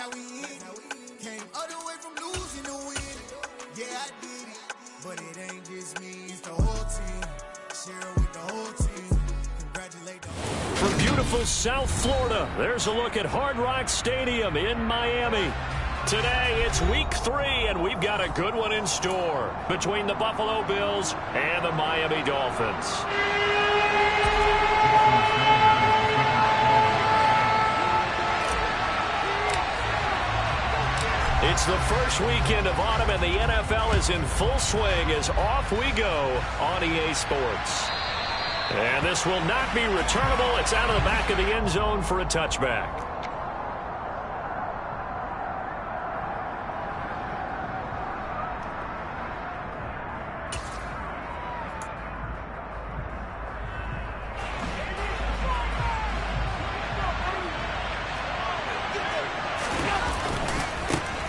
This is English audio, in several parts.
how we eat. Came all the way from losing to win. Yeah, I did it, but it ain't just me, it's the whole team. Share with the whole team. Congratulate the whole From beautiful South Florida, there's a look at Hard Rock Stadium in Miami. Today, it's week 3, and we've got a good one in store between the Buffalo Bills and the Miami Dolphins. It's the first weekend of autumn, and the NFL is in full swing as off we go on EA Sports. And this will not be returnable. It's out of the back of the end zone for a touchback.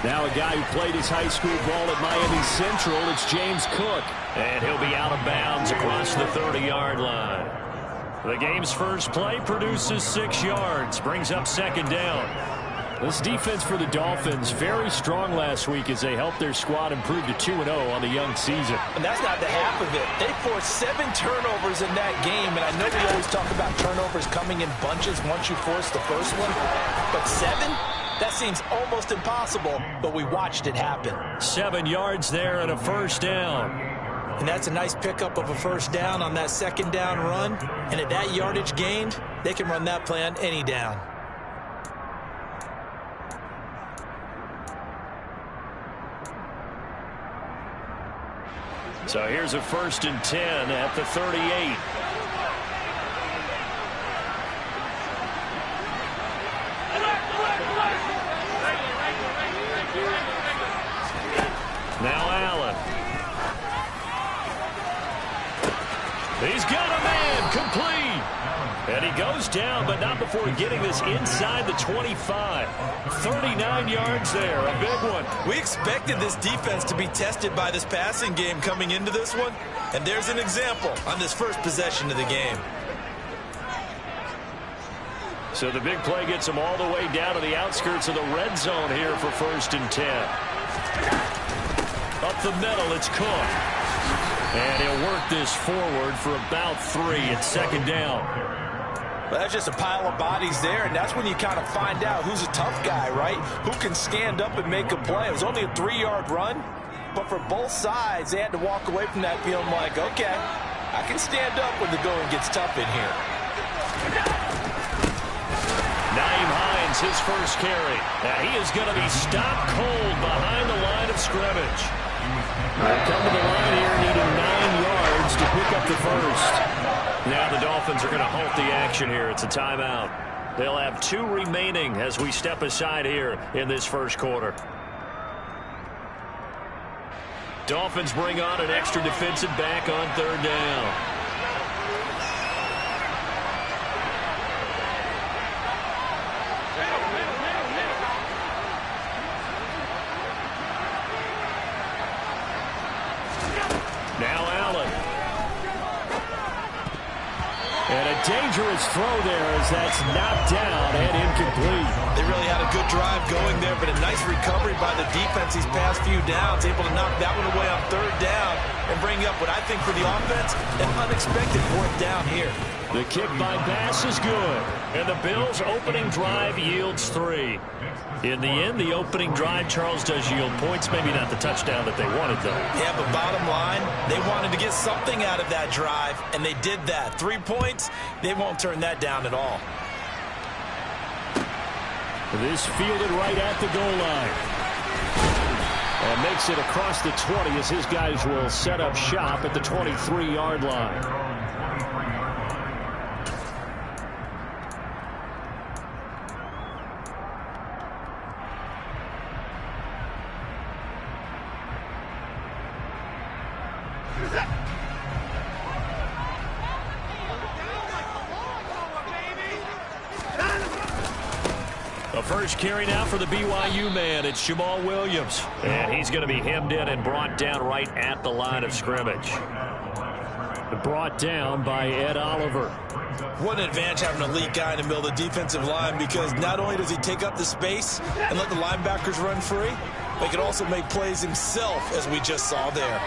Now a guy who played his high school ball at Miami Central, it's James Cook. And he'll be out of bounds across the 30-yard line. The game's first play produces 6 yards, brings up second down. This defense for the Dolphins, very strong last week as they helped their squad improve to 2-0 on the young season. And that's not the half of it. They forced 7 turnovers in that game, and I know we always talk about turnovers coming in bunches once you force the first one, but 7? That seems almost impossible, but we watched it happen. 7 yards there and a first down. And that's a nice pickup of a first down on that second down run. And at that yardage gained, they can run that play on any down. So here's a 1st and 10 at the 38. Now Allen. He's got a man, complete. And he goes down, but not before getting this inside the 25. 39 yards there, a big one. We expected this defense to be tested by this passing game coming into this one. And there's an example on this first possession of the game. So the big play gets them all the way down to the outskirts of the red zone here for 1st and 10. Up the middle, it's Cook. And he'll work this forward for about 3 at second down. Well, that's just a pile of bodies there, and that's when you kind of find out who's a tough guy, right? Who can stand up and make a play. It was only a 3-yard run, but for both sides, they had to walk away from that feeling like, okay, I can stand up when the going gets tough in here. Nyheim Hines, his first carry. Now he is going to be stopped cold behind the line of scrimmage. They'll come to the line here needing 9 yards to pick up the first. Now the Dolphins are going to halt the action here. It's a timeout. They'll have 2 remaining as we step aside here in this first quarter. Dolphins bring on an extra defensive back on 3rd down. Now Allen. And a dangerous throw there as that's knocked down and incomplete. They really had a good drive going there, but a nice recovery by the defense these past few downs, able to knock that one away on 3rd down and bring up what I think for the offense, an unexpected 4th down here. The kick by Bass is good, and the Bills' opening drive yields 3. In the end, the opening drive, Charles, does yield points. Maybe not the touchdown that they wanted, though. Yeah, but bottom line, they wanted to get something out of that drive, and they did that. 3 points, they won't turn that down at all. This fielded right at the goal line. And makes it across the 20 as his guys will set up shop at the 23-yard line. The first carry now for the BYU man. It's Jamal Williams. And he's going to be hemmed in and brought down right at the line of scrimmage. Brought down by Ed Oliver. What an advantage having an elite guy in the middle of the defensive line, because not only does he take up the space and let the linebackers run free, but he can also make plays himself, as we just saw there.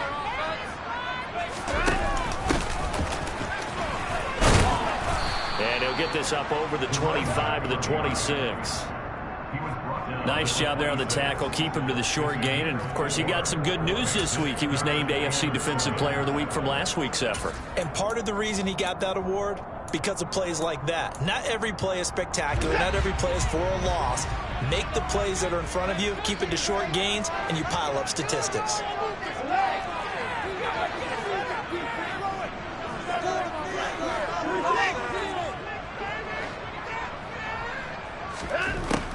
And he'll get this up over the 25 to the 26. Nice job there on the tackle. Keep him to the short gain. And, of course, he got some good news this week. He was named AFC Defensive Player of the Week from last week's effort. And part of the reason he got that award, because of plays like that. Not every play is spectacular. Not every play is for a loss. Make the plays that are in front of you, keep it to short gains, and you pile up statistics.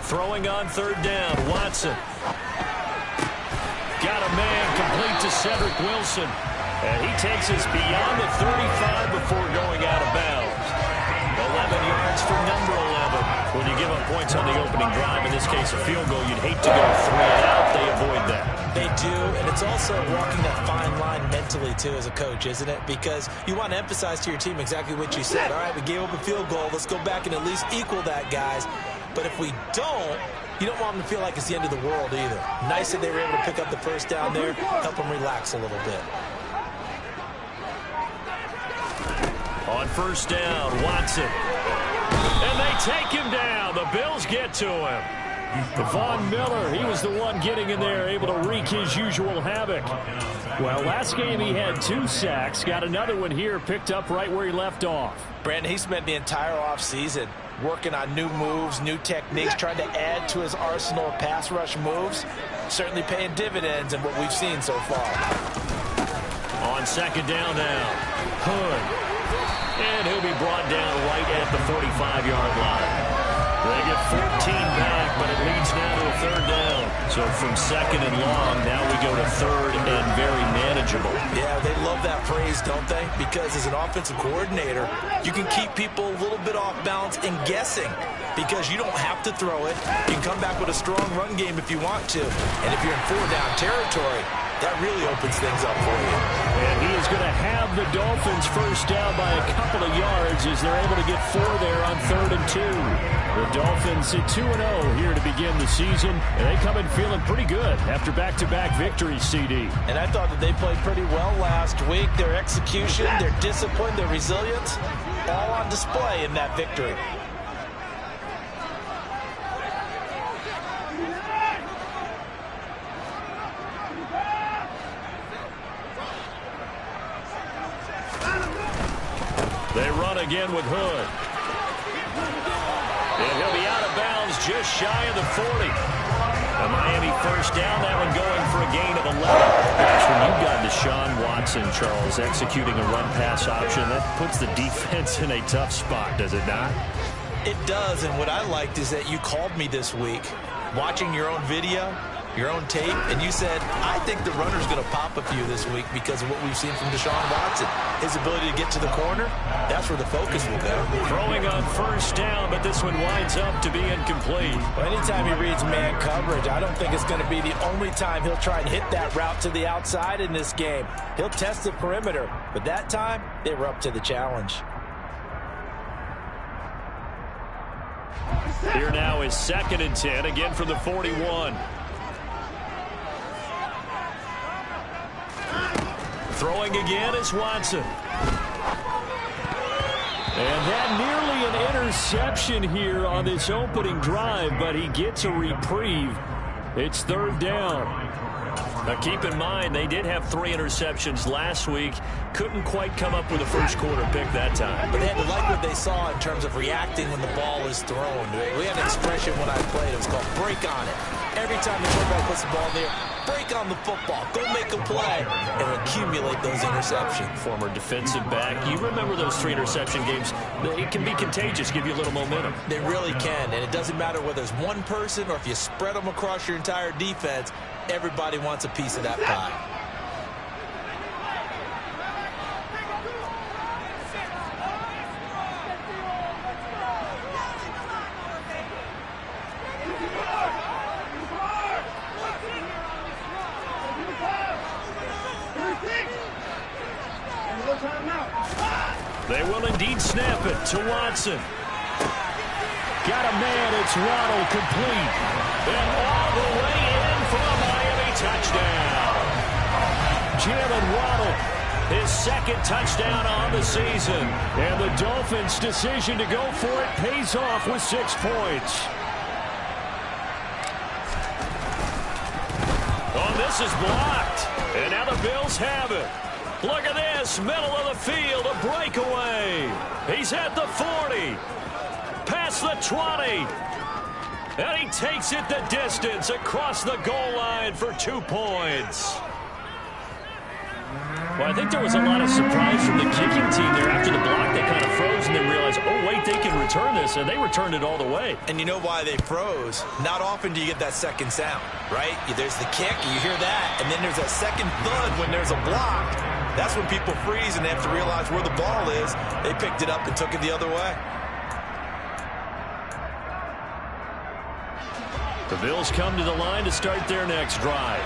Throwing on third down, Watson. Got a man complete to Cedric Wilson. And he takes us beyond the 35 before going out of bounds. 11 yards for number 11. When you give up points on the opening drive, in this case a field goal, you'd hate to go 3 and out. They avoid that. They do, and it's also walking that fine line mentally, too, as a coach, isn't it? Because you want to emphasize to your team exactly what you said. All right, we gave up a field goal. Let's go back and at least equal that, guys. But if we don't, you don't want them to feel like it's the end of the world either. Nice that they were able to pick up the first down there, help them relax a little bit. On first down, Watson. And they take him down. The Bills get to him. Von Miller, he was the one getting in there, able to wreak his usual havoc. Well, last game he had 2 sacks. Got another one here, picked up right where he left off. Brandon, he spent the entire offseason working on new moves, new techniques, trying to add to his arsenal of pass rush moves. Certainly paying dividends in what we've seen so far. On second down now, Hood. And he'll be brought down right at the 45-yard line. They get 14 back, but it leads now to a third down. So from second and long, now we go to third and very manageable. Yeah, they love that phrase, don't they? Because as an offensive coordinator, you can keep people a little bit off balance and guessing, because you don't have to throw it. You can come back with a strong run game if you want to. And if you're in 4-down territory, that really opens things up for you. And he is going to have the Dolphins first down by a couple of yards as they're able to get 4 there on 3rd and 2. The Dolphins sit 2-0 here to begin the season, and they come in feeling pretty good after back-to-back victories, CD. And I thought that they played pretty well last week. Their execution, their discipline, their resilience, all on display in that victory. They run again with Hood. And he'll be out of bounds just shy of the 40. A Miami first down, that one going for a gain of 11. Gosh, when you've got Deshaun Watson, Charles, executing a run-pass option, that puts the defense in a tough spot, does it not? It does, and what I liked is that you called me this week, watching your own video, your own tape, and you said, I think the runner's going to pop a few this week because of what we've seen from Deshaun Watson. His ability to get to the corner, that's where the focus will go. Throwing on first down, but this one winds up to be incomplete. Well, anytime he reads man coverage, I don't think it's going to be the only time he'll try and hit that route to the outside in this game. He'll test the perimeter, but that time, they were up to the challenge. Here now is 2nd and 10, again from the 41. Throwing again is Watson. And that nearly an interception here on this opening drive, but he gets a reprieve. It's 3rd down. Now keep in mind, they did have 3 interceptions last week. Couldn't quite come up with a first quarter pick that time. But they had to like what they saw in terms of reacting when the ball is thrown. We had an expression when I played. It was called break on it. Every time the quarterback puts the ball in there, break on the football. Go make a play and accumulate those interceptions. Former defensive back. You remember those 3 interception games. It can be contagious, give you a little momentum. They really can, and it doesn't matter whether it's one person or if you spread them across your entire defense. Everybody wants a piece of that pie. will indeed snap it to Watson. Got a man, it's Waddle, complete. And all the way in for a Miami touchdown. Jalen Waddle, his second touchdown on the season. And the Dolphins' decision to go for it pays off with 6 points. Oh, this is blocked. And now the Bills have it. Look at this, middle of the field, a breakaway. He's at the 40. Past the 20. And he takes it the distance across the goal line for 2 points. Well, I think there was a lot of surprise from the kicking team there. After the block, they kind of froze and then realized, oh, wait, they can return this. And they returned it all the way. And you know why they froze? Not often do you get that second sound, right? There's the kick, you hear that, and then there's that second thud when there's a block. That's when people freeze and they have to realize where the ball is. They picked it up and took it the other way. The Bills come to the line to start their next drive.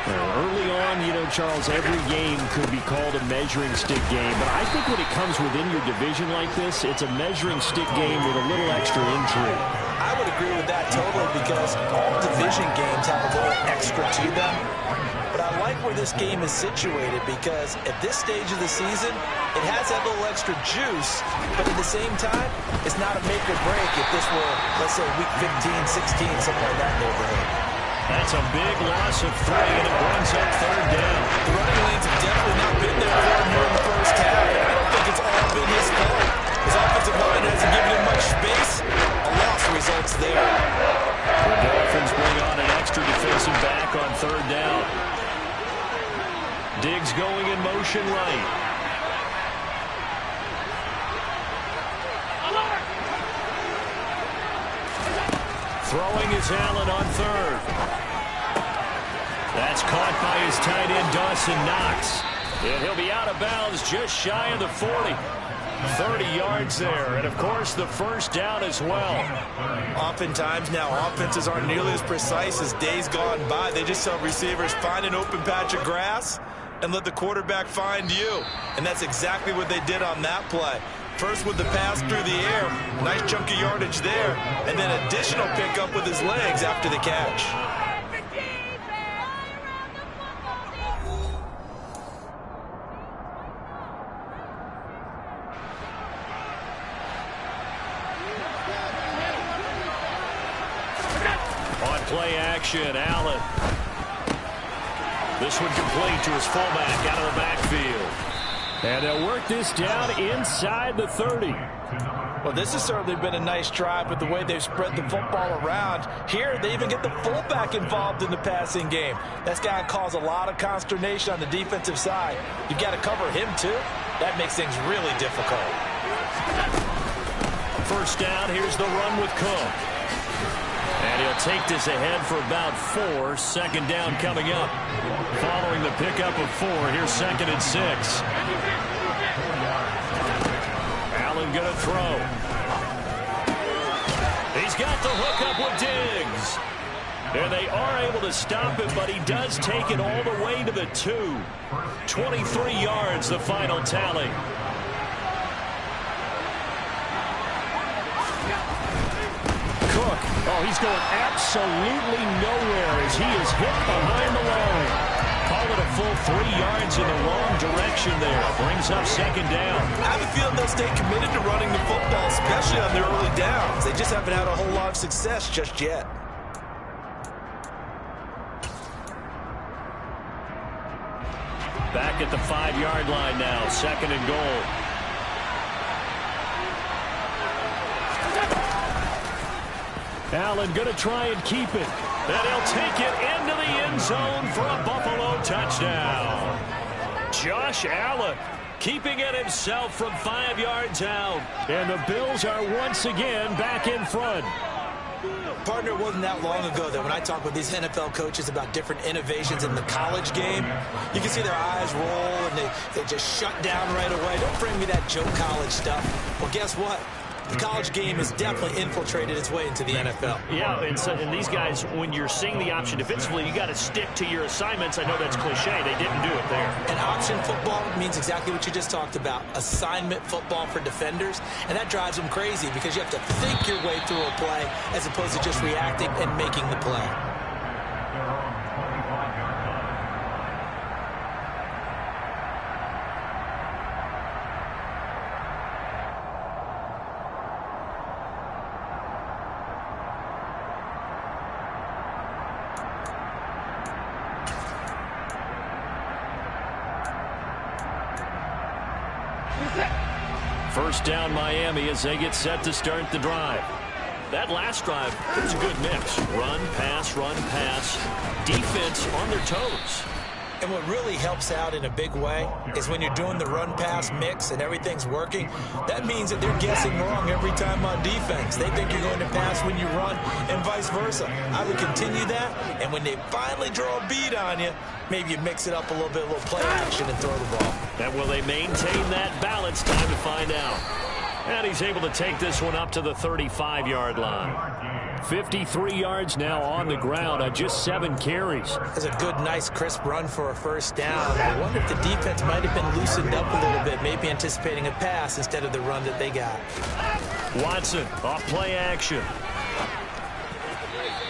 Early on, you know, Charles, every game could be called a measuring stick game. But I think when it comes within your division like this, it's a measuring stick game with a little extra intrigue. I would agree with that totally because all division games have a little extra to them. But I like where this game is situated because at this stage of the season, it has that little extra juice. But at the same time, it's not a make or break if this were, let's say, week 15, 16, something like that neighborhood. That's a big loss of 3, and it brings up third down. The running lanes have definitely not been there for him here in the first half, and I don't think it's all been his fault. His offensive line hasn't given him much space. A loss results there. The Dolphins bring on an extra defensive back on third down. Diggs going in motion right. Throwing is Allen on third. That's caught by his tight end, Dawson Knox. And he'll be out of bounds just shy of the 40. 30 yards there. And, of course, the first down as well. Oftentimes now offenses aren't nearly as precise as days gone by. They just tell receivers, find an open patch of grass and let the quarterback find you. And that's exactly what they did on that play. First with the pass through the air, nice chunk of yardage there, and then additional pickup with his legs after the catch. On play action, Allen. This one complete to his fullback out of the backfield. And they'll work this down inside the 30. Well, this has certainly been a nice drive with the way they've spread the football around. Here, they even get the fullback involved in the passing game. That's got to cause a lot of consternation on the defensive side. You've got to cover him, too. That makes things really difficult. First down, here's the run with Cook. And he'll take this ahead for about 4. Second down coming up. Following the pickup of 4, here's 2nd and 6. Allen going to throw. He's got the hook up with Diggs. And they are able to stop him, but he does take it all the way to the 2. 23 yards, the final tally. Cook, oh, he's going absolutely nowhere as he is hit behind the line. Call it a full 3 yards in the wrong direction there. Brings up second down. I have a feeling they'll stay committed to running the football, especially on their early downs. They just haven't had a whole lot of success just yet. Back at the 5-yard line now. 2nd and goal. Allen going to try and keep it. And he'll take it into the end zone for a Buffalo touchdown. Josh Allen keeping it himself from 5 yards out. And the Bills are once again back in front. Partner, it wasn't that long ago that when I talk with these NFL coaches about different innovations in the college game, you can see their eyes roll and they just shut down right away. Don't bring me that Joe College stuff. Well, guess what? the college game has definitely infiltrated its way into the NFL. Yeah, and these guys, when you're seeing the option defensively, you got to stick to your assignments. I know that's cliche. They didn't do it there. And option football means exactly what you just talked about, assignment football for defenders, and that drives them crazy because you have to think your way through a play as opposed to just reacting and making the play. First down Miami as they get set to start the drive. That last drive, it was a good mix. Run, pass, defense on their toes. And what really helps out in a big way is when you're doing the run-pass mix and everything's working, that means that they're guessing wrong every time on defense. They think you're going to pass when you run and vice versa. I would continue that, and when they finally draw a beat on you, maybe you mix it up a little bit, a little play action and throw the ball. And will they maintain that balance? Time to find out. And he's able to take this one up to the 35-yard line. 53 yards now on the ground on just 7 carries. That's a good, nice, crisp run for a first down. I wonder if the defense might have been loosened up a little bit, maybe anticipating a pass instead of the run that they got. Watson off play action.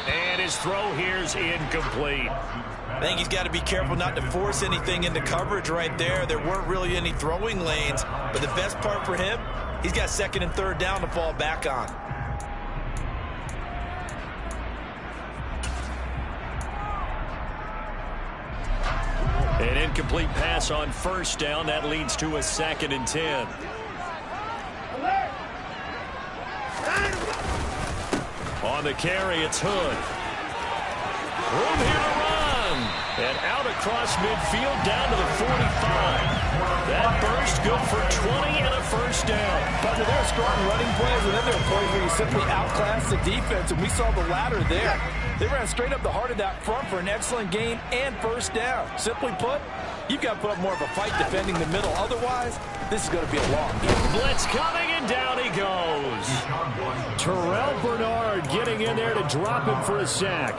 And his throw here's incomplete. I think he's got to be careful not to force anything into coverage right there. There weren't really any throwing lanes, but the best part for him, he's got 2nd and 3rd down to fall back on. An incomplete pass on first down. That leads to a 2nd and 10. On the carry, it's Hood. Room here to run. And out across midfield down to the 45. That burst good for 20 and a first down. But there are strong running plays, and then there are plays where you simply outclass the defense, and we saw the latter there. They ran straight up the heart of that front for an excellent gain and first down. Simply put, you've got to put up more of a fight defending the middle. Otherwise, this is going to be a long game. Blitz coming, and down he goes. Terrell Bernard getting in there to drop him for a sack.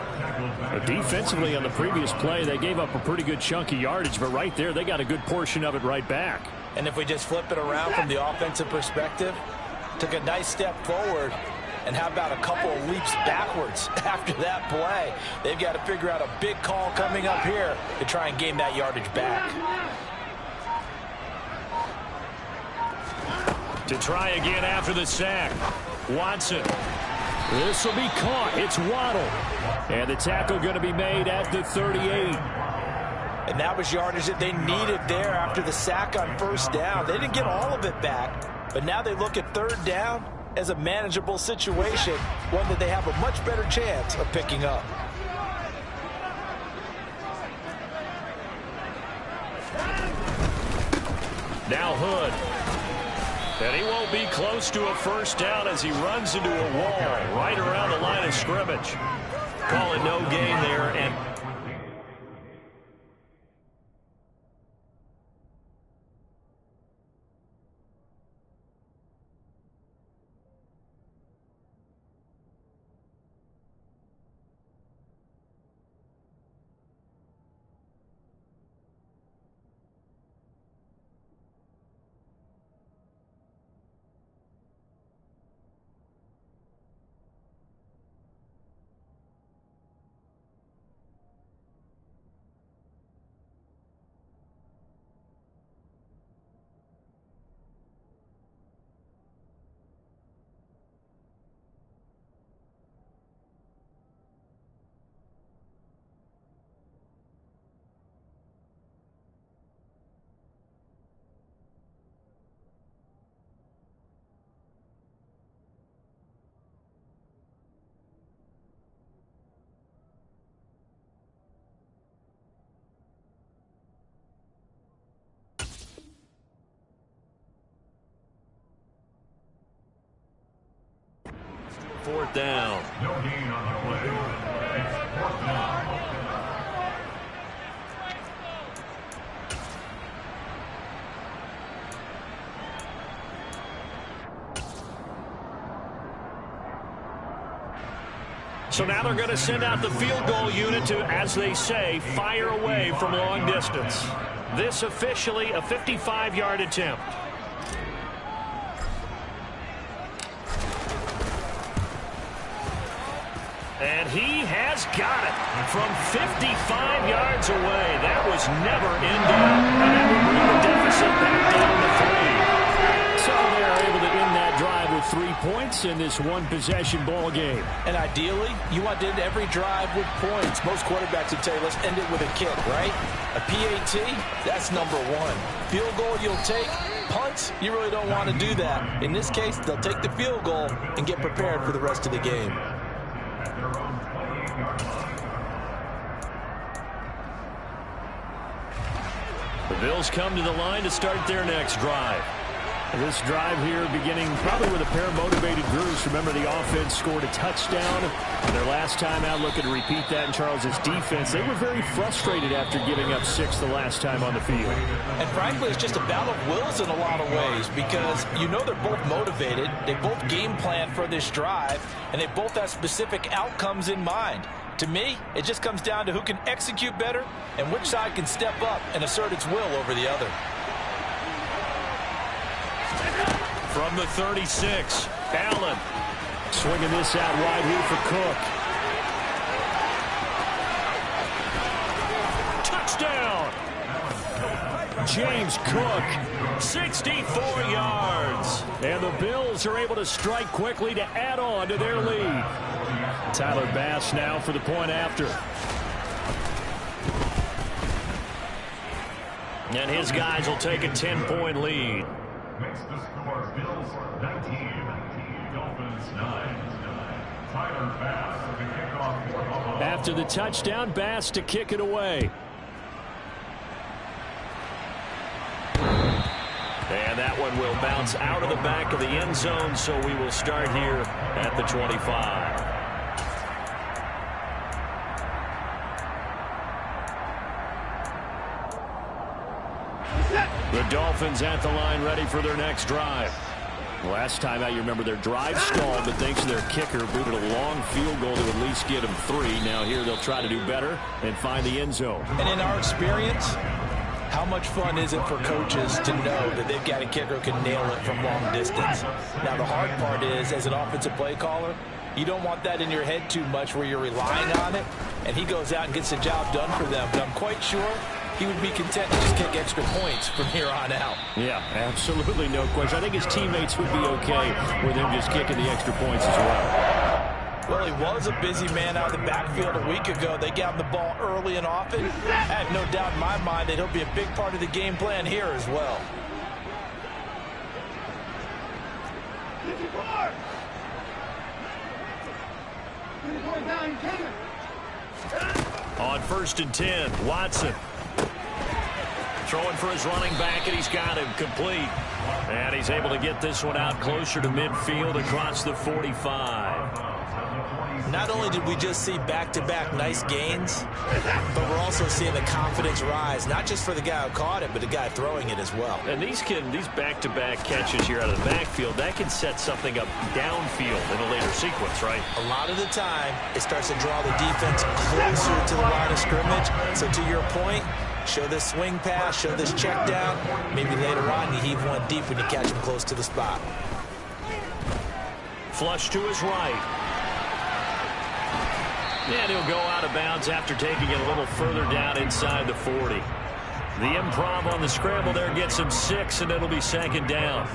Defensively on the previous play, they gave up a pretty good chunk of yardage, but right there, they got a good portion of it right back. And if we just flip it around from the offensive perspective, took a nice step forward, and how about a couple of leaps backwards after that play? They've got to figure out a big call coming up here to try and gain that yardage back. To try again after the sack. Watson. This will be caught. It's Waddle. And the tackle going to be made at the 38. And that was yardage that they needed there after the sack on first down. They didn't get all of it back, but now they look at 3rd down as a manageable situation, one that they have a much better chance of picking up. Now Hood. And he won't be close to a first down as he runs into a wall right around the line of scrimmage. Call it no gain there. And fourth down. No gain on the play. It's 4th down. So now they're going to send out the field goal unit to, as they say, fire away from long distance. This officially a 55-yard attempt. And he has got it from 55 yards away. That was never in doubt. And that will bring the deficit back down to 3. So they're able to end that drive with 3 points in this one-possession ball game. And ideally, you want to end every drive with points. Most quarterbacks would tell you, let's end it with a kick, right? A PAT, that's number one. Field goal you'll take. Punts, you really don't want to do that. In this case, they'll take the field goal and get prepared for the rest of the game. The Bills come to the line to start their next drive. This drive here beginning probably with a pair of motivated groups. Remember, the offense scored a touchdown. Their last time out, looking to repeat that in Charles's defense. They were very frustrated after giving up 6 the last time on the field. And frankly, it's just a battle of wills in a lot of ways because you know they're both motivated. They both game plan for this drive, and they both have specific outcomes in mind. To me, it just comes down to who can execute better and which side can step up and assert its will over the other. From the 36, Allen swinging this out wide here for Cook. Touchdown! James Cook, 64 yards. And the Bills are able to strike quickly to add on to their lead. Tyler Bass now for the point after. And his guys will take a 10-point lead. Makes the score Bills 19, Dolphins 9. Tyler Bass to kick off for Buffalo. After the touchdown, Bass to kick it away. And that one will bounce out of the back of the end zone, so we will start here at the 25. The Dolphins at the line ready for their next drive. Last time out, you remember their drive stalled, but thanks to their kicker, booted a long field goal to at least get them 3. Now here they'll try to do better and find the end zone. And in our experience, how much fun is it for coaches to know that they've got a kicker who can nail it from long distance? Now the hard part is, as an offensive play caller, you don't want that in your head too much where you're relying on it, and he goes out and gets the job done for them. But I'm quite sure he would be content to just kick extra points from here on out. Yeah, absolutely no question. I think his teammates would be okay with him just kicking the extra points as well. Well, he was a busy man out of the backfield a week ago. They got him the ball early and often. I have no doubt in my mind that he'll be a big part of the game plan here as well. On 1st and 10, Watson throwing for his running back, and he's got him complete. And he's able to get this one out closer to midfield across the 45. Not only did we just see back-to-back nice gains, but we're also seeing the confidence rise, not just for the guy who caught it, but the guy throwing it as well. And these back-to-back catches here out of the backfield, that can set something up downfield in a later sequence, right? A lot of the time, it starts to draw the defense closer to the line of scrimmage. So to your point, show this swing pass, show this check down. Maybe later on you heave one deep when you catch him close to the spot. Flush to his right. And he'll go out of bounds after taking it a little further down inside the 40. The improv on the scramble there gets him 6, and it'll be 2nd down.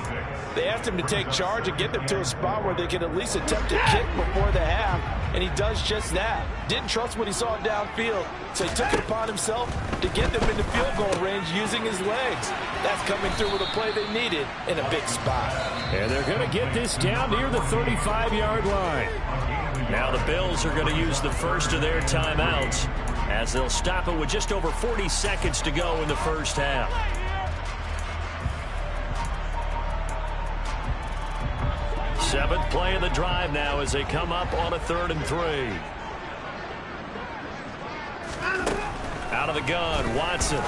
They asked him to take charge and get them to a spot where they can at least attempt a kick before the half, and he does just that. Didn't trust what he saw downfield, so he took it upon himself to get them into field goal range using his legs. That's coming through with a play they needed in a big spot. And they're going to get this down near the 35-yard line. Now the Bills are going to use the first of their timeouts as they'll stop it with just over 40 seconds to go in the first half. Seventh play of the drive now as they come up on a 3rd and 3. Out of the gun, Watson.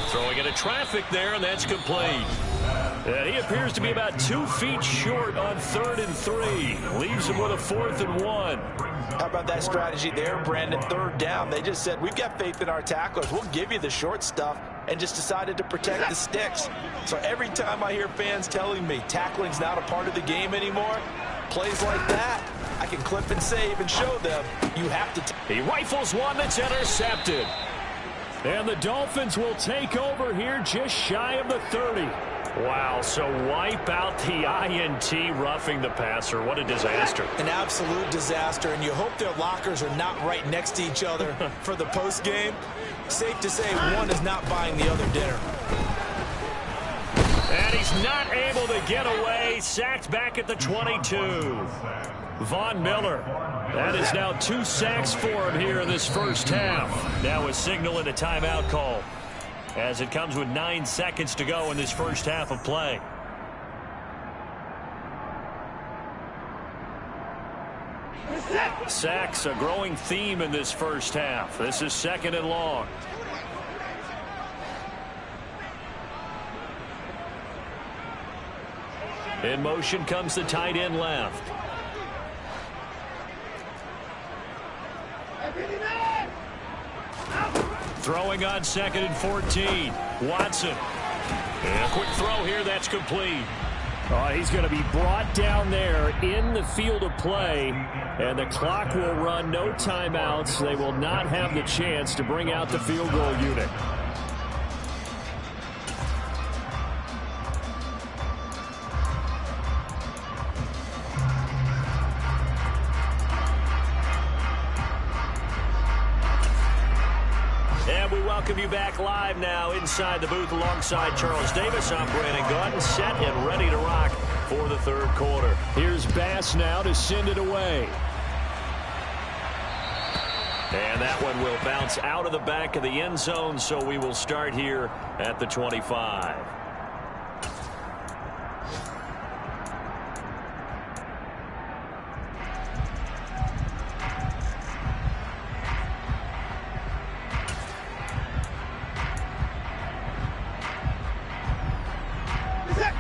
Throwing into traffic there, and that's complete. And he appears to be about 2 feet short on 3rd and 3. Leaves him with a 4th and 1. How about that strategy there, Brandon? Third down, they just said, we've got faith in our tacklers. We'll give you the short stuff, and just decided to protect the sticks. So every time I hear fans telling me tackling's not a part of the game anymore, plays like that, I can clip and save and show them you have to. He rifles one that's intercepted. And the Dolphins will take over here just shy of the 30. Wow, so wipe out the INT, roughing the passer. What a disaster. An absolute disaster, and you hope their lockers are not right next to each other for the post game. Safe to say one is not buying the other dinner. And he's not able to get away. Sacked back at the 22. Von Miller. That is now 2 sacks for him here in this first half. Now a signal and a timeout call, as it comes with 9 seconds to go in this first half of play. Sacks, a growing theme in this first half. This is 2nd and long. In motion comes the tight end left. Throwing on 2nd and 14. Watson. And a quick throw here. That's complete. He's going to be brought down there in the field of play. And the clock will run. No timeouts. They will not have the chance to bring out the field goal unit. Welcome you back live now inside the booth alongside Charles Davis. I'm Brandon Gaudin, set and ready to rock for the 3rd quarter. Here's Bass now to send it away. And that one will bounce out of the back of the end zone, so we will start here at the 25.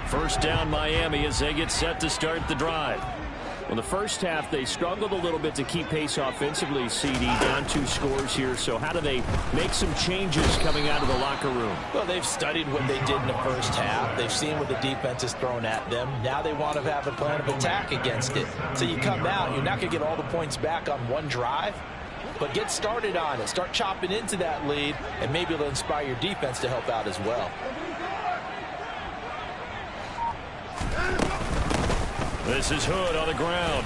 First down Miami as they get set to start the drive. Well, the first half they struggled a little bit to keep pace offensively, CD, down 2 scores here. So how do they make some changes coming out of the locker room? Well, they've studied what they did in the first half. They've seen what the defense has thrown at them. Now they want to have a plan of attack against it. So you come out, you're not going to get all the points back on one drive, but get started on it. Start chopping into that lead, and maybe it'll inspire your defense to help out as well. This is Hood on the ground.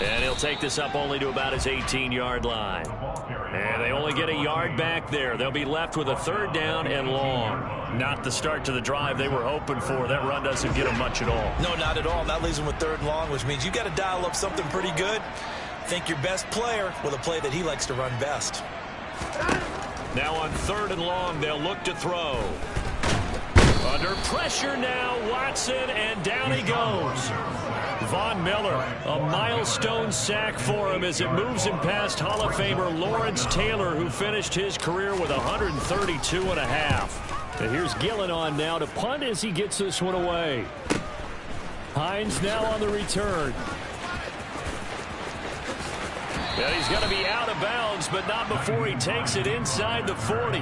And he'll take this up only to about his 18-yard line. And they only get a yard back there. They'll be left with a 3rd down and long. Not the start to the drive they were hoping for. That run doesn't get them much at all. No, not at all. That leaves them with 3rd and long, which means you got to dial up something pretty good. Think your best player with a play that he likes to run best. Now on 3rd and long, they'll look to throw. Under pressure now, Watson, and down he goes. Von Miller, a milestone sack for him as it moves him past Hall of Famer Lawrence Taylor, who finished his career with 132.5. And here's Gillen on now to punt as he gets this one away. Hines now on the return. And he's going to be out of bounds, but not before he takes it inside the 40.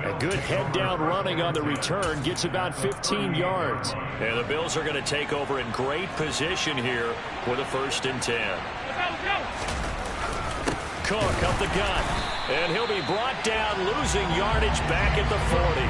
A good head-down running on the return, gets about 15 yards. And the Bills are going to take over in great position here with a 1st and 10. Cook up the gun, and he'll be brought down, losing yardage back at the 40.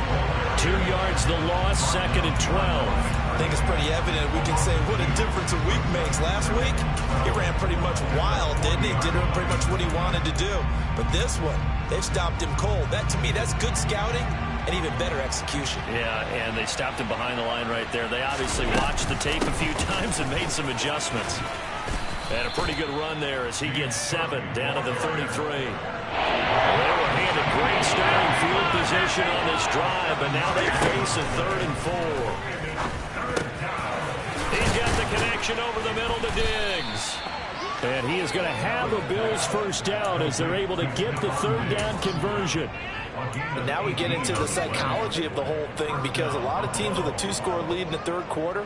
2 yards the loss, 2nd and 12. I think it's pretty evident. We can say what a difference a week makes. Last week, he ran pretty much wild, didn't he? Did pretty much what he wanted to do. But this one, they've stopped him cold. That, to me, that's good scouting and even better execution. Yeah, and they stopped him behind the line right there. They obviously watched the tape a few times and made some adjustments. And a pretty good run there as he gets 7 down to the 33. They were handed great starting field position on this drive, but now they face a 3rd and 4. He's got the connection over the middle to Diggs. And he is going to have a Bills 1st down as they're able to get the 3rd down conversion. And now we get into the psychology of the whole thing, because a lot of teams with a 2-score lead in the 3rd quarter,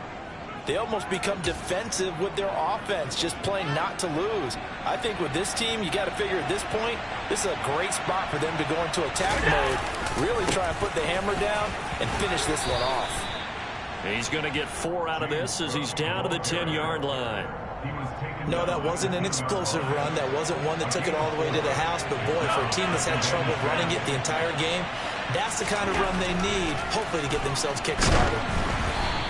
they almost become defensive with their offense, just playing not to lose. I think with this team, you got to figure at this point, this is a great spot for them to go into attack mode, really try and put the hammer down and finish this one off. He's going to get 4 out of this as he's down to the 10-yard line. No, that wasn't an explosive run. That wasn't one that took it all the way to the house. But, boy, for a team that's had trouble running it the entire game, that's the kind of run they need, hopefully, to get themselves kick-started.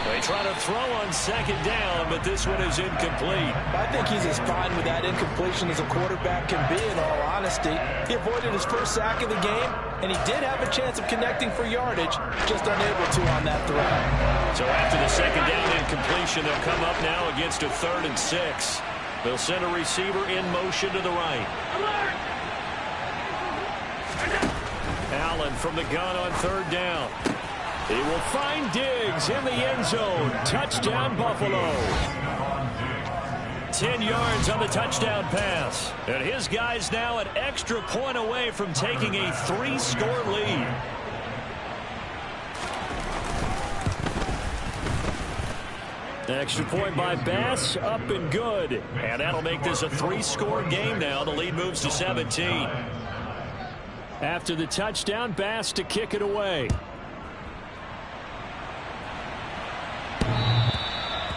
They try to throw on second down, but this one is incomplete. I think he's as fine with that incompletion as a quarterback can be, in all honesty. He avoided his first sack of the game, and he did have a chance of connecting for yardage, just unable to on that throw. So after the second down incompletion, they'll come up now against a 3rd and 6. They'll send a receiver in motion to the right. Allen from the gun on 3rd down. He will find Diggs in the end zone. Touchdown, Buffalo. 10 yards on the touchdown pass. And his guys now an extra point away from taking a 3-score lead. Extra point by Bass, up and good. And that'll make this a 3-score game now. The lead moves to 17. After the touchdown, Bass to kick it away.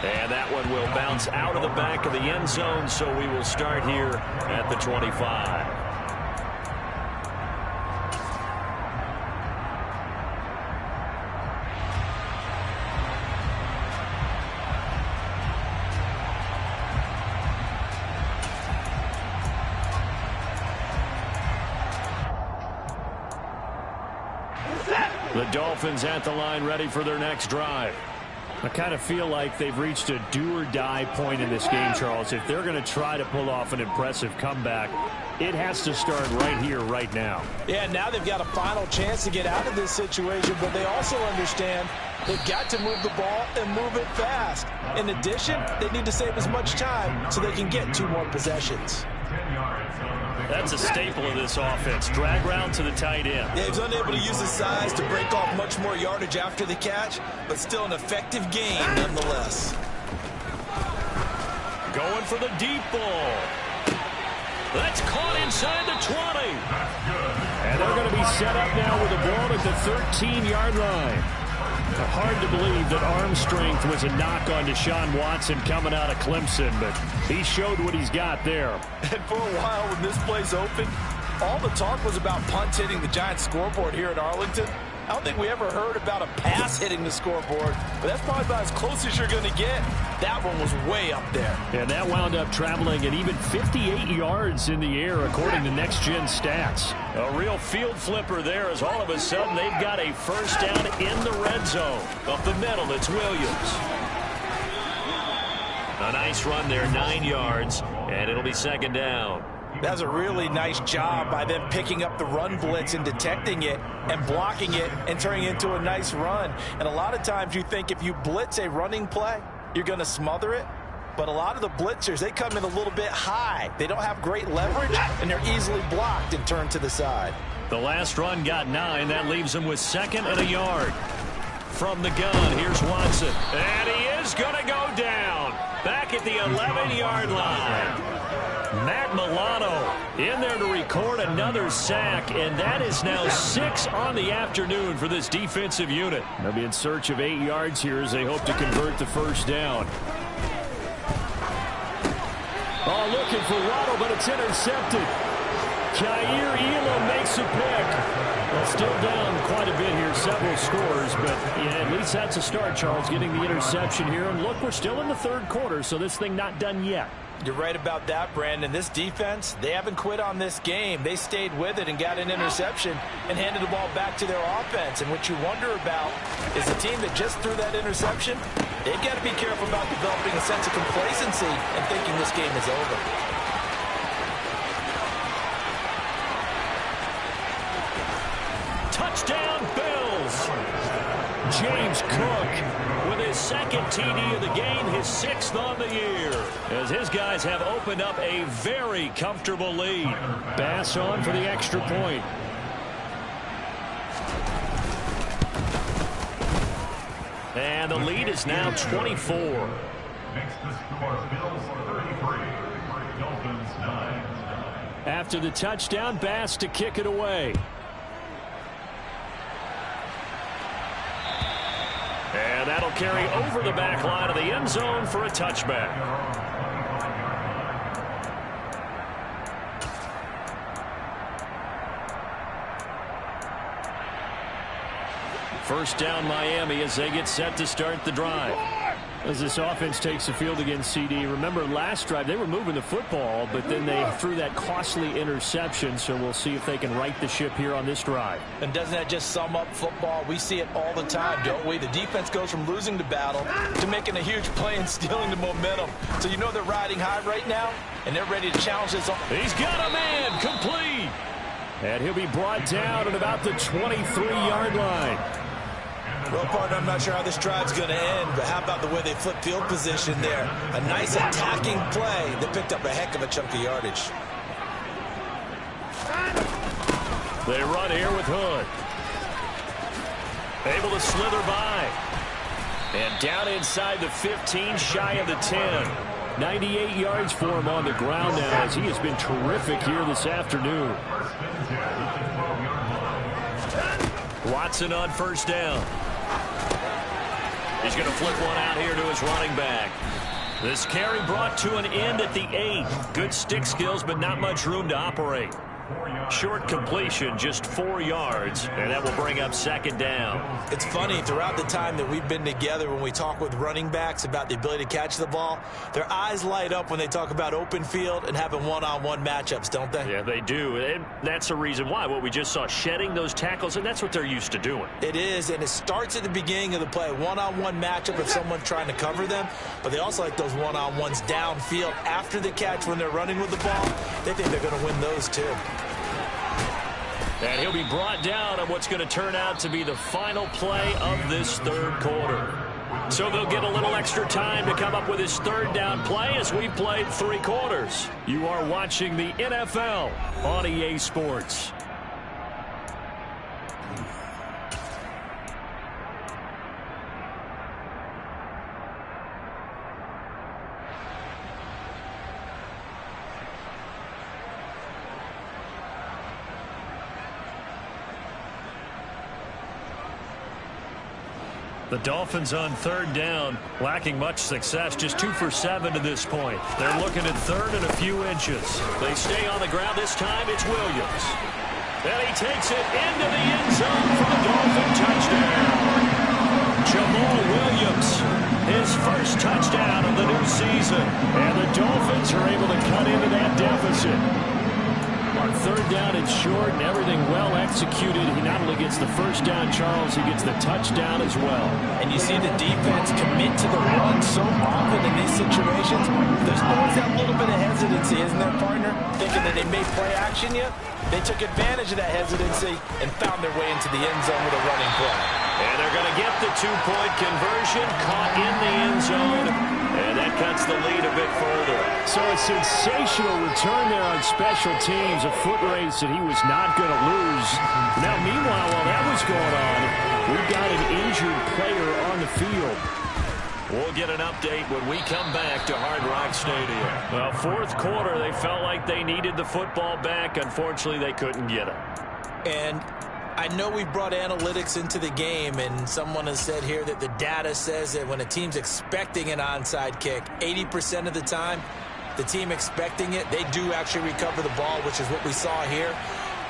And that one will bounce out of the back of the end zone, so we will start here at the 25. The Dolphins at the line, ready for their next drive. I kind of feel like they've reached a do-or-die point in this game, Charles. If they're going to try to pull off an impressive comeback, it has to start right here, right now. Yeah, now they've got a final chance to get out of this situation, but they also understand they've got to move the ball and move it fast. In addition, they need to save as much time so they can get 2 more possessions. That's a staple of this offense. Drag route to the tight end. Yeah, he's unable to use his size to break off much more yardage after the catch, but still an effective game nonetheless. Going for the deep ball. That's caught inside the 20. And they're going to be set up now with the ball at the 13-yard line. Hard to believe that arm strength was a knock on Deshaun Watson coming out of Clemson, but he showed what he's got there. And for a while when this play's open, all the talk was about punts hitting the Giants scoreboard here at Arlington. I don't think we ever heard about a pass hitting the scoreboard, but that's probably about as close as you're going to get. That one was way up there. And that wound up traveling at even 58 yards in the air, according to Next Gen Stats. A real field flipper there, as all of a sudden they've got a first down in the red zone. Up the middle, it's Williams. A nice run there, 9 yards, and it'll be second down. That's a really nice job by them picking up the run blitz and detecting it and blocking it and turning it into a nice run. And a lot of times you think if you blitz a running play, you're going to smother it. But a lot of the blitzers, they come in a little bit high. They don't have great leverage, and they're easily blocked and turned to the side. The last run got 9. That leaves him with 2nd and a yard. From the gun, here's Watson. And he is going to go down. Back at the 11-yard line. Matt Milano in there to record another sack, and that is now 6 on the afternoon for this defensive unit. They'll be in search of 8 yards here as they hope to convert the first down. Oh, looking for Waddle, but it's intercepted. Kaiir Elam makes a pick. Well, still down quite a bit here, several scores, but yeah, at least that's a start, Charles, getting the interception here. And look, we're still in the 3rd quarter, so this thing not done yet. You're right about that, Brandon. This defense, they haven't quit on this game. They stayed with it and got an interception and handed the ball back to their offense. And what you wonder about is the team that just threw that interception, they've got to be careful about developing a sense of complacency and thinking this game is over. Touchdown, Bills! James Cook with his 2nd TD of the game, his 6th on the year, as his guys have opened up a very comfortable lead. Bass on for the extra point. And the lead is now 24. makes the score Bills 33, Dolphins 9. After the touchdown, Bass to kick it away. And that'll carry over the back line of the end zone for a touchback. First down Miami as they get set to start the drive. As this offense takes the field against CD. Remember last drive they were moving the football, but then they threw that costly interception, so we'll see if they can right the ship here on this drive. And doesn't that just sum up football? We see it all the time, don't we? The defense goes from losing the battle to making a huge play and stealing the momentum. So you know they're riding high right now, and they're ready to challenge this. He's got a man complete. And he'll be brought down at about the 23-yard line. Well, partner, I'm not sure how this drive's going to end, but how about the way they flip field position there? A nice attacking play that picked up a heck of a chunk of yardage. They run here with Hood. Able to slither by. And down inside the 15, shy of the 10. 98 yards for him on the ground now as he has been terrific here this afternoon. Watson on first down. He's going to flip one out here to his running back. This carry brought to an end at the 8. Good stick skills, but not much room to operate. Short completion, just 4 yards, and that will bring up second down. It's funny, throughout the time that we've been together, when we talk with running backs about the ability to catch the ball, their eyes light up when they talk about open field and having one-on-one matchups, don't they? Yeah, they do, and that's the reason why. What we just saw, shedding those tackles, and that's what they're used to doing. It is, and it starts at the beginning of the play, one-on-one matchup with someone trying to cover them, but they also like those one-on-ones downfield after the catch when they're running with the ball. They think they're going to win those too. And he'll be brought down on what's going to turn out to be the final play of this third quarter. So they'll get a little extra time to come up with his third down play as we've played 3 quarters. You are watching the NFL on EA Sports. The Dolphins on third down, lacking much success, just 2 for 7 to this point. They're looking at third and a few inches. They stay on the ground this time. It's Williams. And he takes it into the end zone for the Dolphin touchdown. Jamal Williams, his first touchdown of the new season. And the Dolphins are able to cut into that deficit. On third down and short and everything well executed. He not only gets the first down, Charles, he gets the touchdown as well. And you see the defense commit to the run so often in these situations. There's always that little bit of hesitancy, isn't there, partner? Thinking that they may play action yet. They took advantage of that hesitancy and found their way into the end zone with a running play. And they're going to get the 2-point conversion, caught in the end zone. And that cuts the lead a bit further. So a sensational return there on special teams. A foot race that he was not going to lose. Now, meanwhile, while that was going on, we've got an injured player on the field. We'll get an update when we come back to Hard Rock Stadium. Well, fourth quarter, they felt like they needed the football back. Unfortunately, they couldn't get it. And I know we brought analytics into the game, and someone has said here that the data says that when a team's expecting an onside kick, 80% of the time, the team expecting it, they do actually recover the ball, which is what we saw here.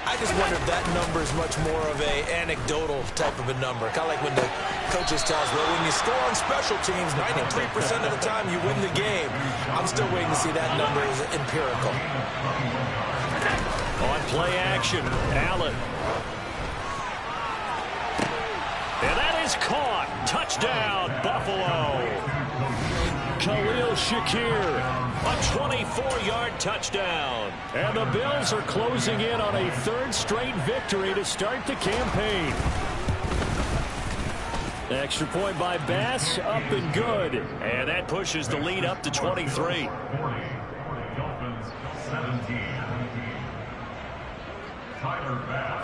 I just wonder if that number is much more of an anecdotal type of a number. Kind of like when the coaches tell us, well, when you score on special teams, 93% of the time you win the game. I'm still waiting to see that number is empirical. On play action, Allen. And that is caught. Touchdown, Buffalo. Khalil Shakir, a 24-yard touchdown. And the Bills are closing in on a third straight victory to start the campaign. Extra point by Bass, up and good. And that pushes the lead up to 23.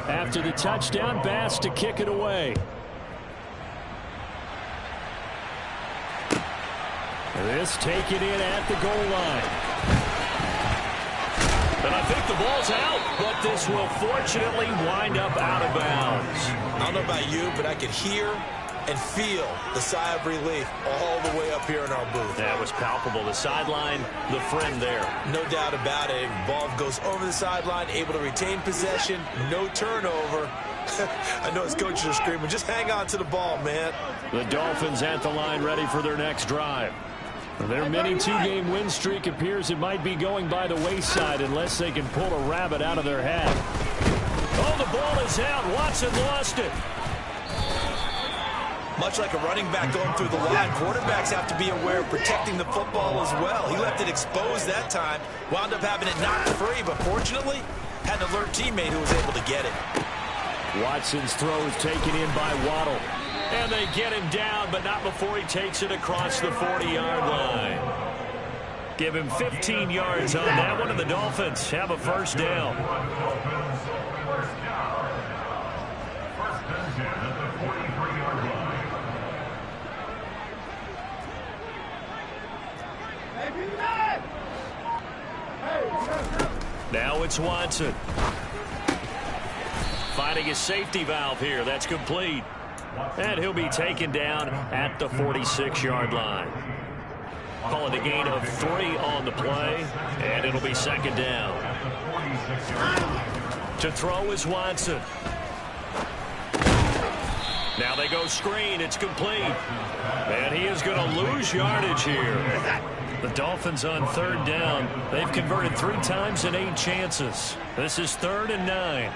After the touchdown, Bass to kick it away. This taken in at the goal line. And I think the ball's out, but this will fortunately wind up out of bounds. I don't know about you, but I could hear and feel the sigh of relief all the way up here in our booth. That was palpable. The sideline, the friend there. No doubt about it. Ball goes over the sideline, able to retain possession, no turnover. I know his coaches are screaming, just hang on to the ball, man. The Dolphins at the line ready for their next drive. Their mini two-game win streak appears it might be going by the wayside unless they can pull a rabbit out of their hat. Oh, the ball is out. Watson lost it. Much like a running back going through the line, quarterbacks have to be aware of protecting the football as well. He left it exposed that time, wound up having it knocked free, but fortunately had an alert teammate who was able to get it. Watson's throw is taken in by Waddle. And they get him down, but not before he takes it across the 40-yard line. Give him 15 yards on that one, and the Dolphins have a first down. Now it's Watson. Finding his safety valve here. That's complete. And he'll be taken down at the 46-yard line. Call it a gain of 3 on the play, and it'll be second down. To throw is Watson. Now they go screen. It's complete. And he is going to lose yardage here. The Dolphins on third down. They've converted 3 times in 8 chances. This is 3rd and 9.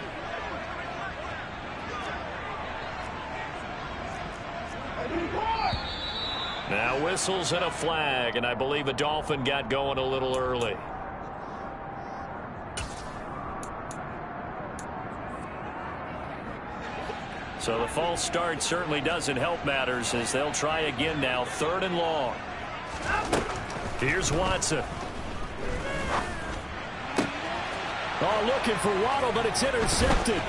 Now whistles and a flag, and I believe a Dolphin got going a little early. So the false start certainly doesn't help matters as they'll try again now, 3rd and long. Here's Watson. Oh, looking for Waddle, but it's intercepted.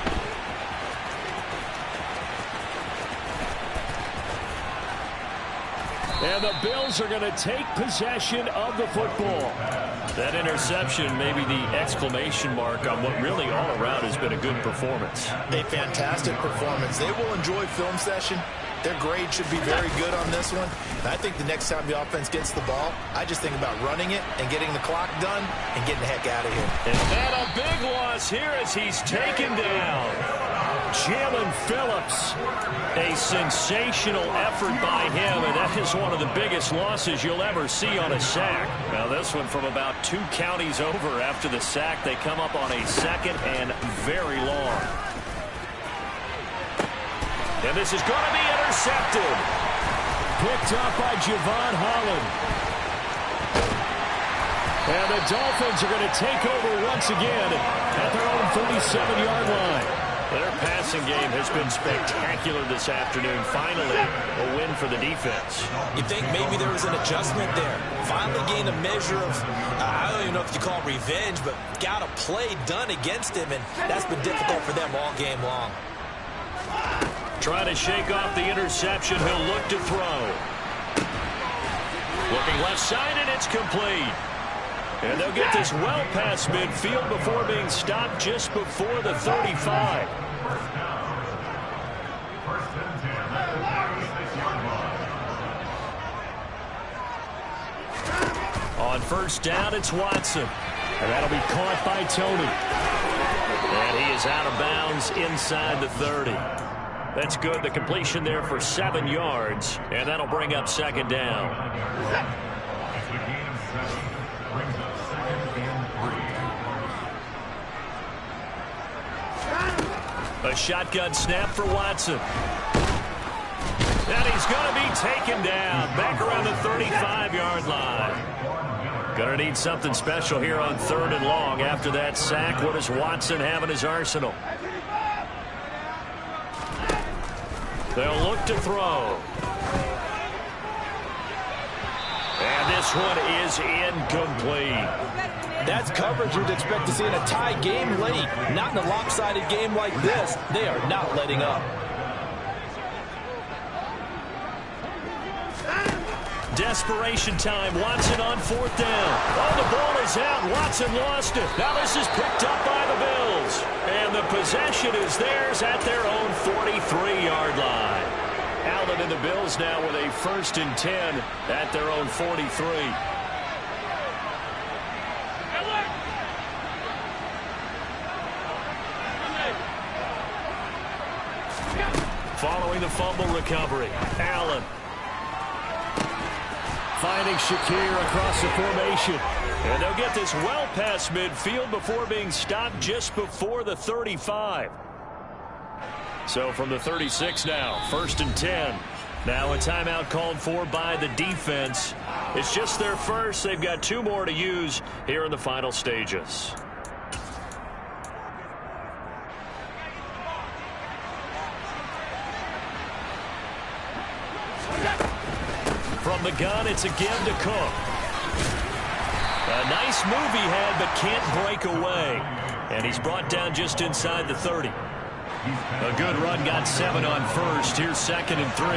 And the Bills are going to take possession of the football. That interception may be the exclamation mark on what really all around has been a good performance. A fantastic performance. They will enjoy film session. Their grade should be very good on this one. And I think the next time the offense gets the ball, I just think about running it and getting the clock done and getting the heck out of here. And a big loss here as he's taken down. Jalen Phillips. A sensational effort by him, and that is one of the biggest losses you'll ever see on a sack. Now this one from about 2 counties over after the sack. They come up on a 2nd and very long. And this is going to be intercepted. Picked up by Javon Holland. And the Dolphins are going to take over once again at their own 37-yard line. Their passing game has been spectacular this afternoon. Finally, a win for the defense. You think maybe there was an adjustment there. Finally gained a measure of, I don't even know if you call it revenge, but got a play done against him, and that's been difficult for them all game long. Trying to shake off the interception. He'll look to throw. Looking left side, and it's complete. And they'll get this well past midfield before being stopped just before the 35. On first down, it's Watson. And that'll be caught by Tony. And he is out of bounds inside the 30. That's good. The completion there for 7 yards. And that'll bring up second down. A shotgun snap for Watson. And he's going to be taken down back around the 35-yard line. Going to need something special here on 3rd and long after that sack. What does Watson have in his arsenal? They'll look to throw. And this one is incomplete. That's coverage you'd expect to see in a tie game late. Not in a lopsided game like this. They are not letting up. Desperation time. Watson on 4th down. Oh, the ball is out. Watson lost it. Now this is picked up by the Bills. And the possession is theirs at their own 43-yard line. Allen and the Bills now with a 1st and 10 at their own 43. Following the fumble recovery, Allen finding Shakir across the formation. And they'll get this well past midfield before being stopped just before the 35. So from the 36 now, 1st and 10. Now a timeout called for by the defense. It's just their first. They've got 2 more to use here in the final stages. From the gun, it's a give to Cook. A nice move he had, but can't break away. And he's brought down just inside the 30. A good run, got 7 on 1st. Here's 2nd and 3.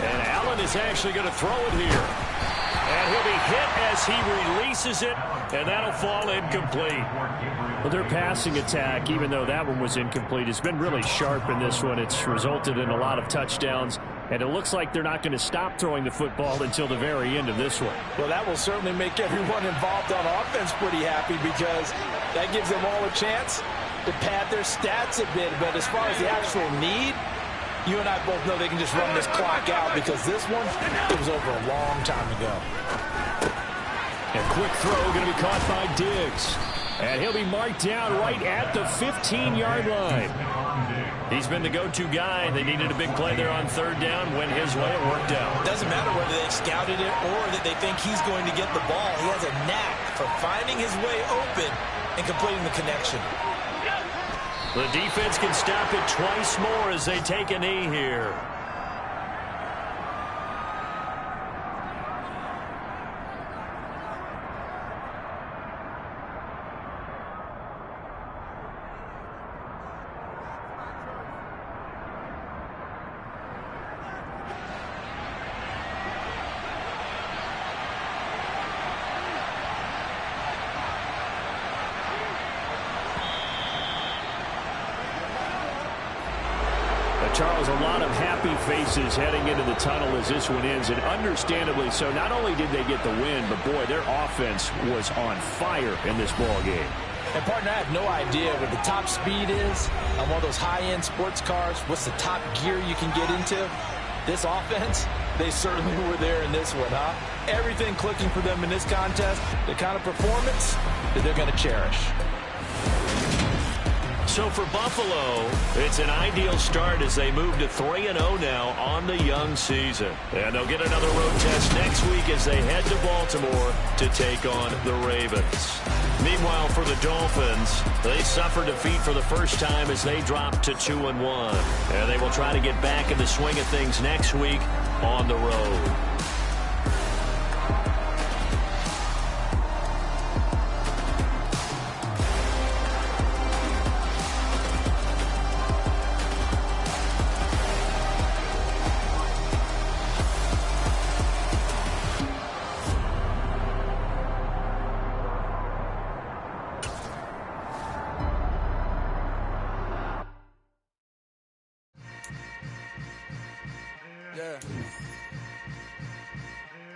And Allen is actually going to throw it here. And he'll be hit as he releases it, and that'll fall incomplete. Well, their passing attack, even though that one was incomplete, has been really sharp in this one. It's resulted in a lot of touchdowns, and it looks like they're not going to stop throwing the football until the very end of this one. Well, that will certainly make everyone involved on offense pretty happy, because that gives them all a chance to pad their stats a bit. But as far as the actual need, you and I both know they can just run this clock out, because this one, it was over a long time ago. A quick throw going to be caught by Diggs. And he'll be marked down right at the 15-yard line. He's been the go-to guy. They needed a big play there on 3rd down. Went his way. It worked out. Doesn't matter whether they scouted it or that they think he's going to get the ball. He has a knack for finding his way open and completing the connection. The defense can stop it twice more as they take a knee here. Charles, a lot of happy faces heading into the tunnel as this one ends, and understandably so. Not only did they get the win, but boy, their offense was on fire in this ball game. And partner, I have no idea what the top speed is on one of those high-end sports cars. What's the top gear you can get into? This offense, they certainly were there in this one, huh? Everything clicking for them in this contest, the kind of performance that they're going to cherish. So for Buffalo, it's an ideal start as they move to 3-0 now on the young season. And they'll get another road test next week as they head to Baltimore to take on the Ravens. Meanwhile, for the Dolphins, they suffered defeat for the first time as they dropped to 2-1. And they will try to get back in the swing of things next week on the road.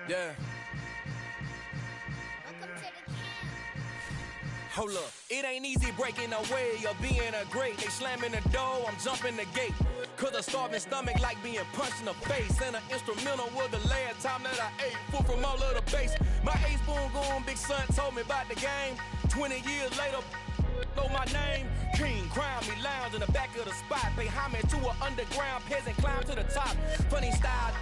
Yeah. Hold up, it ain't easy breaking away or being a great. They slamming the door, I'm jumping the gate. Cause a starving stomach like being punched in the face. And an instrumental was the last time that I ate food from all of the base. My A-spoon going, big son told me about the game. 20 years later, know my name. King, crown me, lounge in the back of the spot. Pay homage to an underground peasant, climb to the top. Funny style.